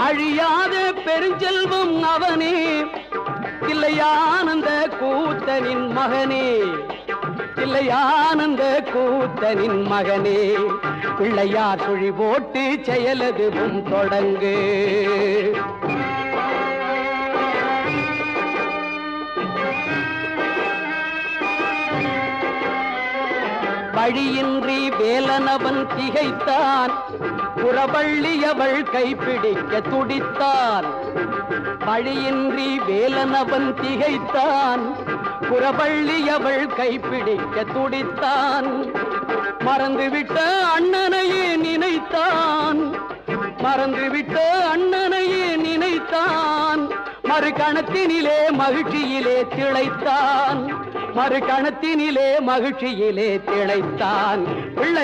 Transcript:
அழியாத பெருஞ்செல்வம் அவனே, தில்லையானந்த கூத்தனின் மகனே, தில்லையானந்த கூத்தனின் மகனே, பிள்ளையார் சுழி போட்டு செயலதுவும் தொடங்கு. வழியின்றி வேலனவன் திகைத்தான், புறவள்ளியவள் கைப்பிடிக்க துடித்தான். வழியின்றி வேலனவன் திகைத்தான், புறவள்ளியவள் கைப்பிடிக்க துடித்தான். மறந்துவிட்ட அண்ணனையே நினைத்தான், மறந்துவிட்ட அண்ணனையே நினைத்தான். மறு கணத்தினிலே மகிழ்ச்சியிலே திளைத்தான், மறு கணத்தினிலே மகிழ்ச்சியிலே திளைத்தான். பிள்ளை